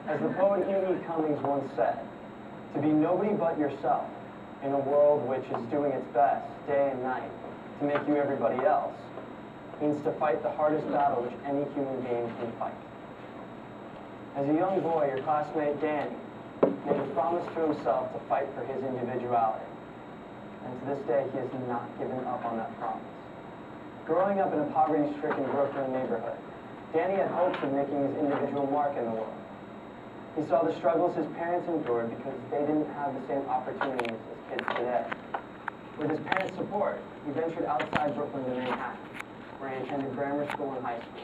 As the poet E.E. Cummings once said, to be nobody but yourself in a world which is doing its best day and night to make you everybody else means to fight the hardest battle which any human being can fight. As a young boy, your classmate Danny made a promise to himself to fight for his individuality. And to this day, he has not given up on that promise. Growing up in a poverty-stricken Brooklyn neighborhood, Danny had hopes of making his individual mark in the world. He saw the struggles his parents endured because they didn't have the same opportunities as kids today. With his parents' support, he ventured outside Brooklyn to Manhattan, where he attended grammar school and high school.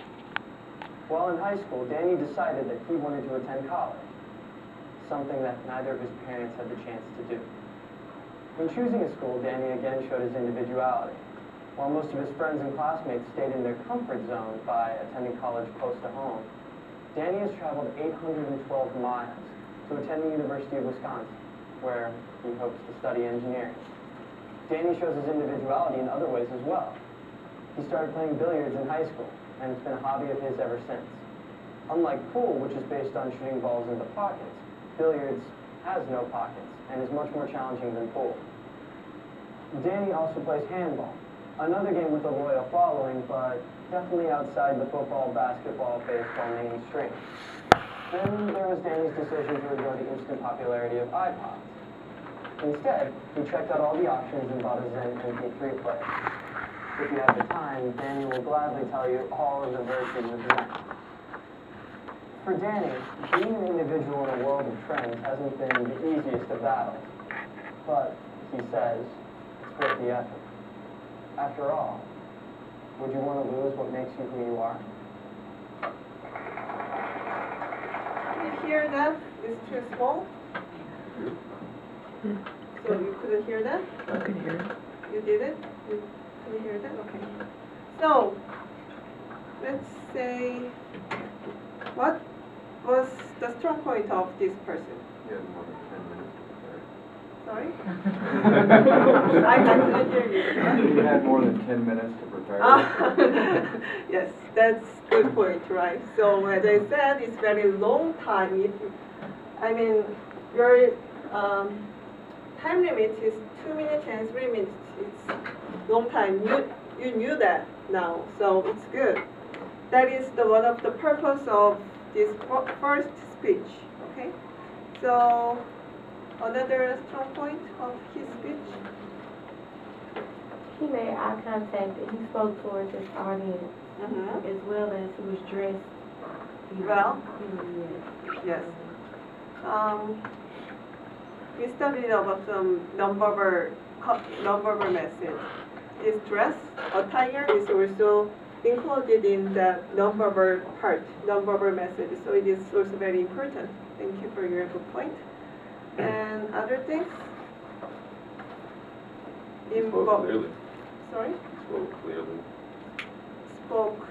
While in high school, Danny decided that he wanted to attend college, something that neither of his parents had the chance to do. When choosing a school, Danny again showed his individuality. While most of his friends and classmates stayed in their comfort zone by attending college close to home, Danny has traveled 812 miles to attend the University of Wisconsin, where he hopes to study engineering. Danny shows his individuality in other ways as well. He started playing billiards in high school, and it's been a hobby of his ever since. Unlike pool, which is based on shooting balls into pockets, billiards has no pockets and is much more challenging than pool. Danny also plays handball, another game with a loyal following, but definitely outside the football, basketball, baseball mainstream. Then there was Danny's decision to enjoy the instant popularity of iPods. Instead, he checked out all the options and bought a Zen MP3 player. If you have the time, Danny will gladly tell you all of the virtues of Zen. For Danny, being an individual in a world of trends hasn't been the easiest of battles. But, he says, it's worth the effort. After all, would you want to lose what makes you who you are? Can you hear that? It's too small? So you couldn't hear that? I could hear it. You did it? Can you hear that? Okay. So, let's say, what was the strong point of this person? He had more than 10 minutes to prepare. Sorry? I couldn't hear you. He had more than 10 minutes to prepare. Yes, that's good point, right? So as I said, it's very long time. Your time limit is 2 minutes and 3 minutes. It's long time. You knew that now, so it's good. That is one of the purpose of this first speech. Okay, so another strong point of his speech. He made eye contact and he spoke towards his audience, as well as he was dressed. Well, yes. We studied about some nonverbal message. This dress, attire is also included in the nonverbal part, nonverbal message. So it is also very important. Thank you for your good point. And other things? Spoke clearly. Sorry? Spoke clearly. Spoke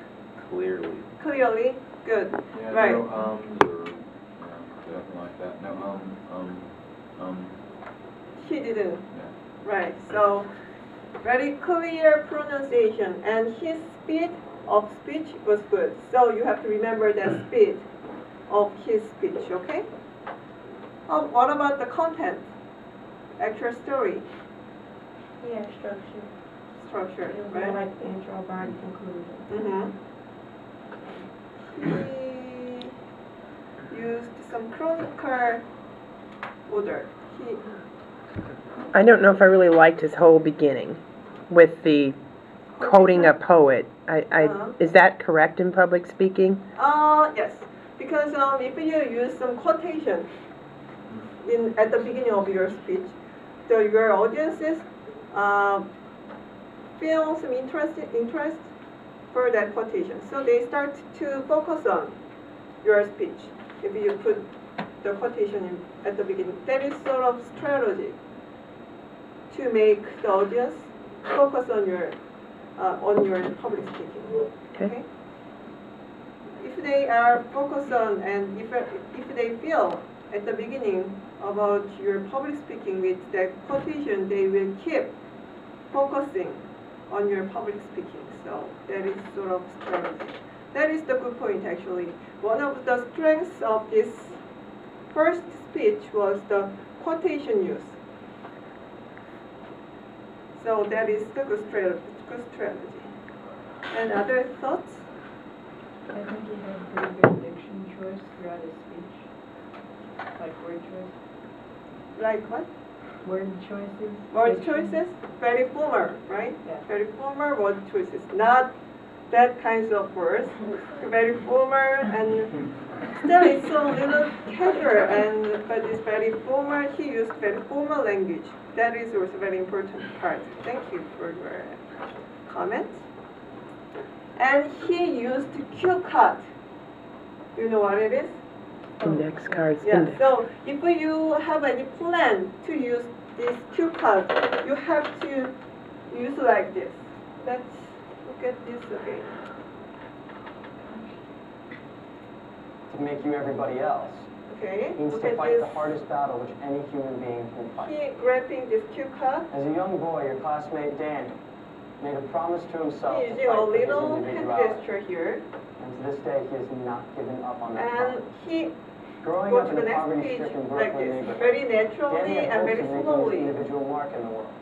Clearly. clearly. Good. Yeah, Right. no ums or nothing like that. No He didn't. Yeah. Right. So very clear pronunciation, and his speed of speech was good. So you have to remember the speed of his speech. Okay. What about the content? Actual story. Yeah, structure. Structure. It was Right. more like intro, body, conclusion. He used some chronicle order. I don't know if I really liked his whole beginning with the quoting a poet. Is that correct in public speaking? Yes, because if you use some quotation at the beginning of your speech, your audiences feel some interest for that quotation. So they start to focus on your speech if you put the quotation at the beginning. That is sort of strategy to make the audience focus on your public speaking. Okay. If they are focused on, and if they feel at the beginning about your public speaking with that quotation, they will keep focusing on your public speaking. So that is sort of strategy. That is the good point actually. One of the strengths of this first speech was the quotation use. So that is the good strategy. And other thoughts? I think he had pretty good diction choice throughout his speech. Like word choice. Like what? Word choices. Word diction. choices? Very formal, right? Yeah. Very formal word choices. Not that kinds of words. Very formal and still it's a little casual but it's very formal. He used very formal language. That is also very important part. Thank you for your comment. And he used cue card. Do you know what it is? Index cards. Yeah, Index. so if you have any plan to use this cue card, you have to use like this. Let's look at this again. To make you everybody else. Okay, Means look to at fight this. the hardest battle which any human being can fight. He grabbing this cue card. As a young boy, your classmate Danny made a promise to himself He to using fight a for his little hand individuality. gesture here. And to this day, he has not given up on that And promise. he Growing go up to in the a next page poverty-stricken like Brooklyn this, neighborhood, very Danny naturally had and hopes very of making his slowly. individual mark in the world.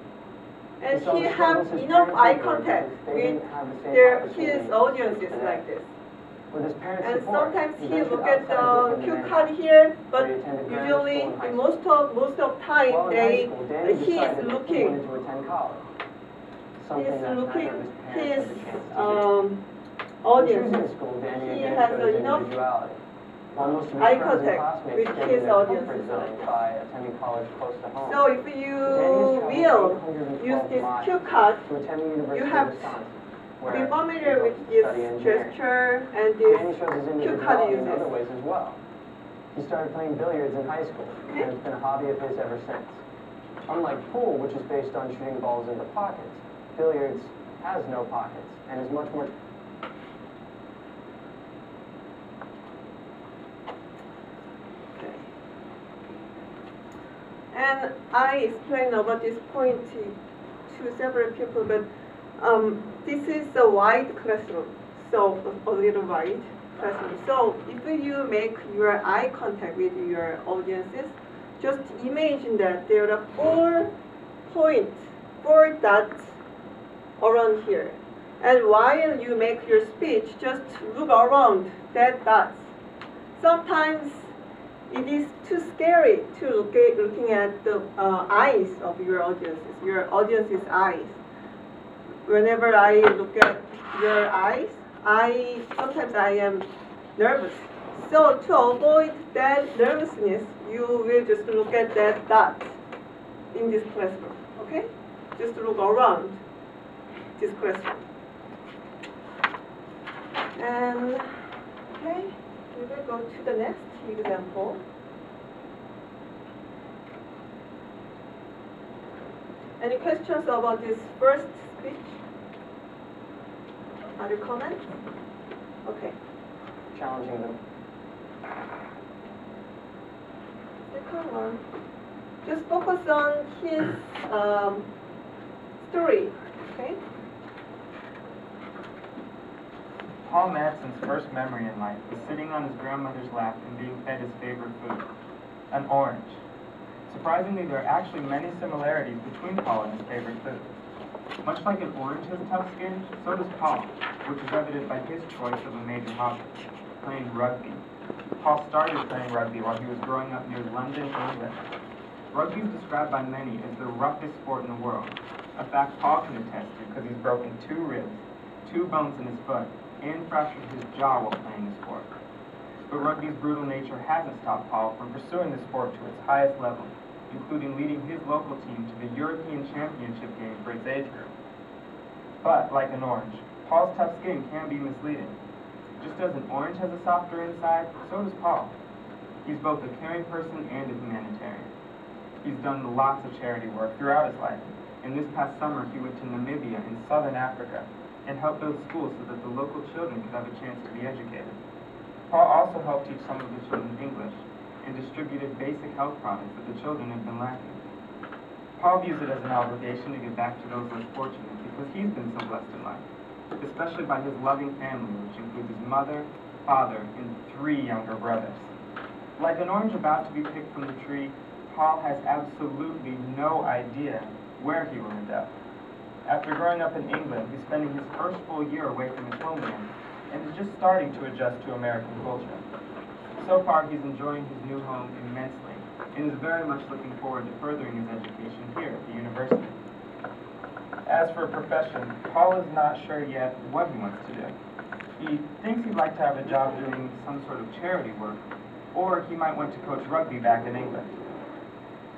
And saw he the have struggles his enough parents eye endured contact because they with didn't have the same his opportunities audiences today. like this. With his parents' And support, sometimes he ventured look at outside the Brooklyn cue Manhattan, card here, but where he attended grammar usually school and high in school. most of time While in high school, Danny he is decided that he looking. wanted to attend college. He Something is that looking neither of his parents his had the chance to do. In audience. choosing school, Danny He again has showed his enough individuality. While most of his eye friends and contact classmates with stayed his in their audiences comfort like zone this. by attending college close to home. So if you Danny has will traveled use 812 this miles cue card, to attend the University you of have Wisconsin, be where familiar he with hopes to this study engineering. gesture and Danny this shows his cue card individuality in uses. other ways as well. He started playing billiards in high school, and it's been a hobby of his ever since. Unlike pool, which is based on shooting balls into pockets, billiards has no pockets and is much more. And I explained about this point to several people, but this is a wide classroom, so a little wide classroom. So if you make your eye contact with your audiences, just imagine that there are 4 points, 4 dots around here. And while you make your speech, just look around that dots. Sometimes it is too scary to looking at the eyes of your audience's eyes. Whenever I look at your eyes, sometimes I am nervous. So to avoid that nervousness, you will just look at that dot in this classroom, okay? Just look around this classroom. And, okay, we will go to the next example. Any questions about this first speech? Other comments? Okay. Challenging them. Second one. Just focus on his story, okay? Paul Matson's first memory in life was sitting on his grandmother's lap and being fed his favorite food, an orange. Surprisingly, there are actually many similarities between Paul and his favorite food. Much like an orange has a tough skin, so does Paul, which is evident by his choice of a major hobby, playing rugby. Paul started playing rugby while he was growing up near London, England. Rugby is described by many as the roughest sport in the world, a fact Paul can attest to because he's broken 2 ribs, 2 bones in his foot, and fractured his jaw while playing the sport. But rugby's brutal nature hasn't stopped Paul from pursuing the sport to its highest level, including leading his local team to the European Championship game for its age group. But, like an orange, Paul's tough skin can be misleading. Just as an orange has a softer inside, so does Paul. He's both a caring person and a humanitarian. He's done lots of charity work throughout his life, and this past summer he went to Namibia in southern Africa and helped build schools so that the local children could have a chance to be educated. Paul also helped teach some of the children English and distributed basic health products that the children had been lacking. Paul views it as an obligation to give back to those less fortunate because he's been so blessed in life, especially by his loving family, which includes his mother, father, and 3 younger brothers. Like an orange about to be picked from the tree, Paul has absolutely no idea where he will end up. After growing up in England, he's spending his first full year away from his homeland and is just starting to adjust to American culture. So far, he's enjoying his new home immensely and is very much looking forward to furthering his education here at the university. As for a profession, Paul is not sure yet what he wants to do. He thinks he'd like to have a job doing some sort of charity work, or he might want to coach rugby back in England.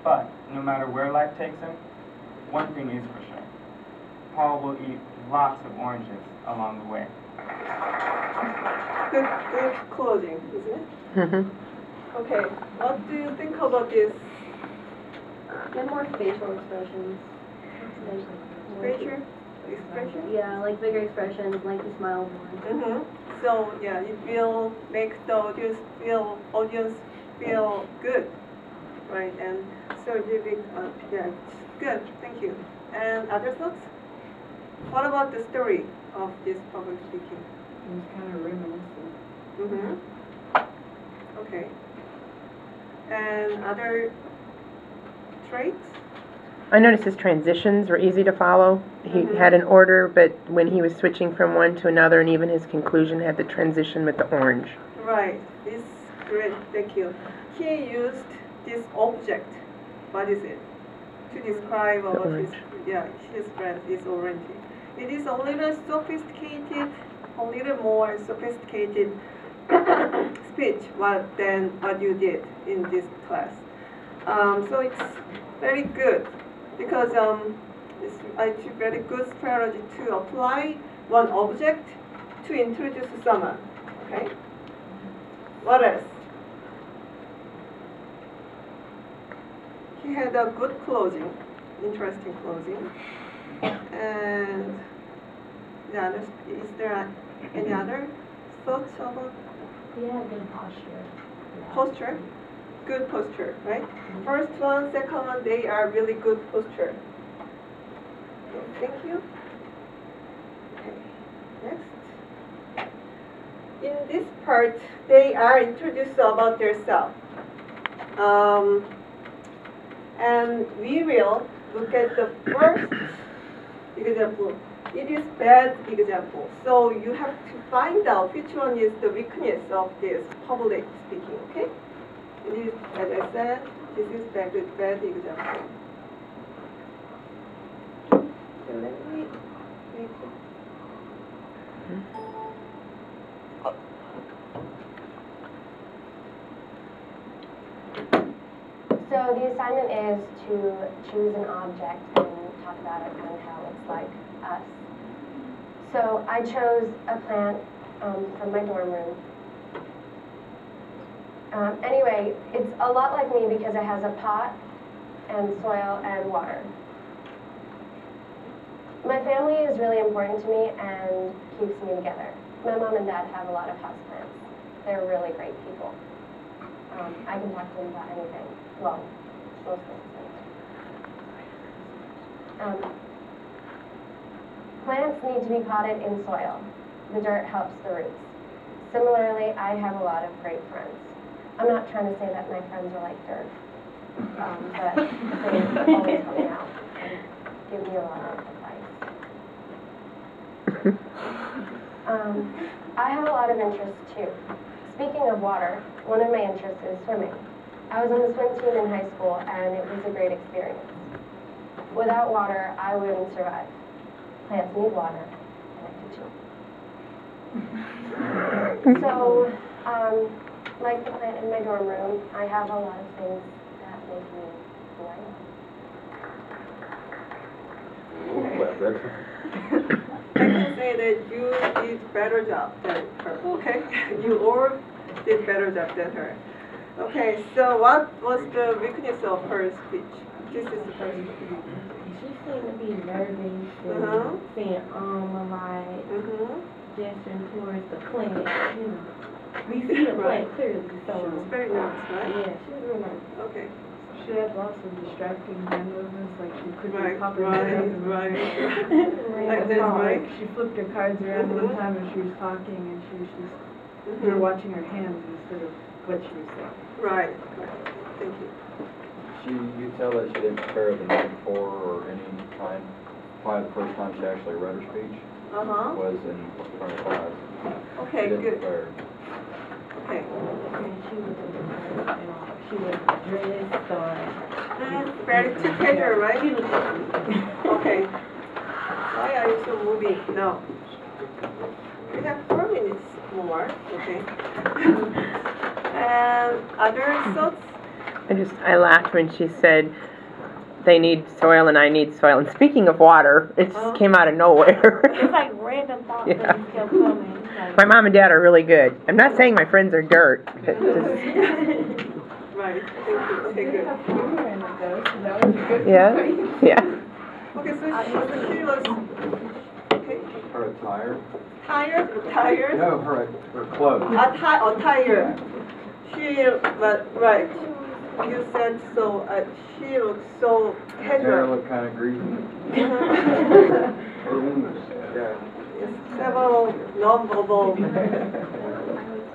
But no matter where life takes him, one thing is for sure. Paul will eat lots of oranges along the way. Good closing, isn't it? Mhm. Okay, what do you think about this They're more facial expressions. facial expression? Yeah, like bigger expressions, like he smiles more. Mm-hmm. So yeah, it will make the audience feel good, right? And so yeah, it's good. Thank you. And other thoughts? What about the story of this public speaking? It was kind of reminiscent. Mm-hmm. Okay. And other traits? I noticed his transitions were easy to follow. He Mhm. had an order, but when he was switching from one to another, and even his conclusion had the transition with the orange. Right. This great. Thank you. He used this object. What is it? To describe about his orange. his breath is orange. It is a little sophisticated, a little more sophisticated speech than what you did in this class. So it's very good because it's a very good strategy to apply one object to introduce someone. Okay. What else? He had a good closing, interesting closing. And is there any other thoughts about Yeah, good posture. posture? Good posture, right? First one, second one, they are really good posture. Okay, thank you. Okay, next. In this part, they are introduced about themselves. And we will look at the first example. It is bad example. So you have to find out which one is the weakness of this public speaking, okay? It is, as I said, this is bad example. So let me make it. So the assignment is to choose an object and talk about it and how it's like us. So I chose a plant from my dorm room. Anyway, it's a lot like me because it has a pot and soil and water. My family is really important to me and keeps me together. My mom and dad have a lot of houseplants. They're really great people. I can talk to them about anything. Well, most things. Plants need to be potted in soil. The dirt helps the roots. Similarly, I have a lot of great friends. I'm not trying to say that my friends are like dirt, but they always help me out and give me a lot of advice. I have a lot of interests too. Speaking of water, one of my interests is swimming. I was on the swim team in high school and it was a great experience. Without water, I wouldn't survive. Plants need water, and I do too. So, like the plant in my dorm room, I have a lot of things that make me who I am. I can say that you did better job than her, okay? You all did better job than her. Okay, so what was the weakness of her speech? This is the first one. She seemed to be nervous and saying a lot, gesturing towards the plant. You know, we see the plant clearly, so She was very nervous, right? yeah, she was real nervous. Okay. She had lots of distracting hand movements, like she quickly Right, popped her right, head up. right. Like That's right. She flipped her cards around one time and she was talking and she was just, we were watching her hands instead of what you said. Right. Thank you. You tell that she didn't prepare the night before or any time. Probably the first time she actually read her speech was in front of class. Okay, She didn't good. prepare. Okay. And she was in the first, and she was dressed or. Very too casual, right? She looked Okay. Why are you so moving? No. We have 4 minutes more. Okay. And other thoughts? I laughed when she said they need soil and I need soil. And speaking of water, it just came out of nowhere. It's like random thoughts that just kept coming. Like, My mom and dad are really good. I'm not saying my friends are dirt. But just, Right. Thank you. Okay, good. yeah, yeah. Okay, so she was okay. Her attire? Tired? No, her clothes. Tired. She, but right. You said so. She looks so Hair casual. looked kind of greasy. Yeah. Several non-verbal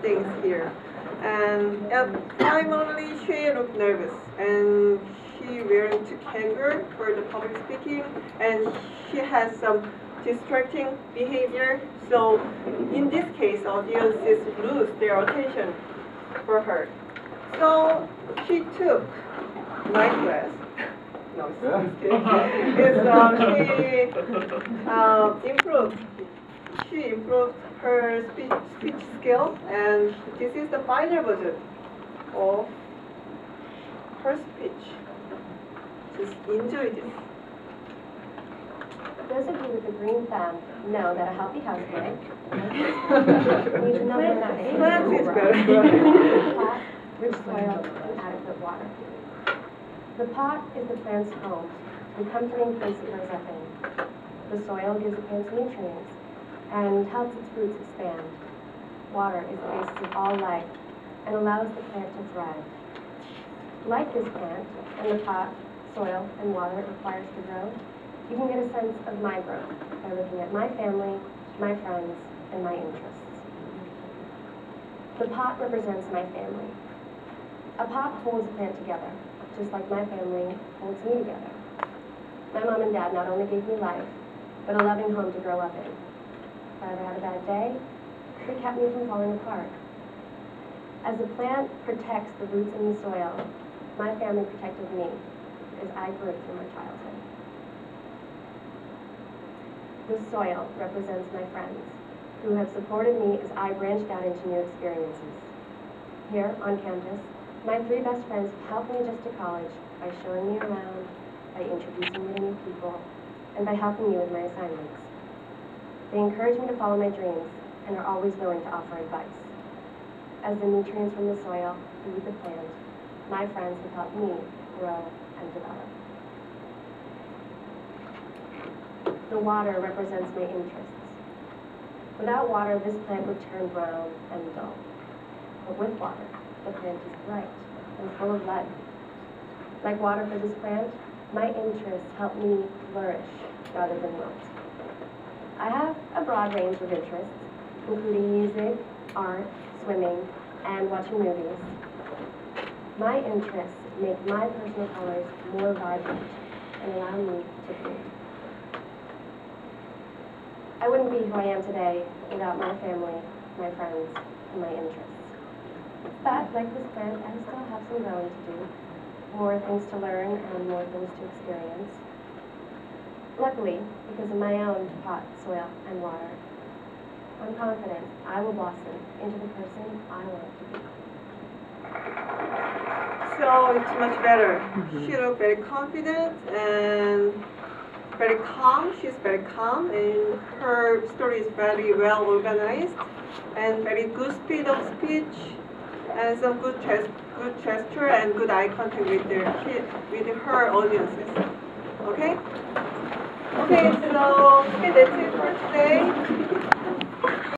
things here. And primarily she looked nervous and she wearing too kangaroo for the public speaking and she has some distracting behavior. So in this case, audiences lose their attention for her. So she took my class. No, it's she improved her speech skill, and this is the final version of her speech. Just enjoy this. Those of you with a green thumb know that a healthy houseplant needs a number of things. Plant is better. Pot, rich soil, and adequate water. The pot is the plant's home, the comforting place it grows up in. The soil gives the plants nutrients and helps its roots expand. Water is the basis of all life and allows the plant to thrive. Like this plant and the pot, soil, and water it requires to grow, you can get a sense of my growth by looking at my family, my friends, and my interests. The pot represents my family. A pot holds a plant together, just like my family holds me together. My mom and dad not only gave me life, but a loving home to grow up in. If I ever had a bad day, they kept me from falling apart. As the plant protects the roots in the soil, my family protected me as I grew through my childhood. The soil represents my friends, who have supported me as I branched out into new experiences. Here on campus, my 3 best friends helped me adjust to college by showing me around, by introducing me to new people, and by helping me with my assignments. They encourage me to follow my dreams and are always willing to offer advice. As the nutrients from the soil feed the plant, my friends have helped me grow and develop. The water represents my interests. Without water, this plant would turn brown and dull. But with water, the plant is bright and full of life. Like water for this plant, my interests help me flourish rather than wilt. I have a broad range of interests, including music, art, swimming, and watching movies. My interests make my personal colors more vibrant and allow me to breathe. I wouldn't be who I am today without my family, my friends, and my interests. But, like this plant, I still have some growing to do, more things to learn and more things to experience. Luckily, because of my own pot, soil, and water, I'm confident I will blossom into the person I want to be. So it's much better. She looked very confident and very calm. She's very calm, and her story is very well organized and very good speed of speech, and some good gesture and good eye contact with her audiences. Okay. Okay. So that's it for today.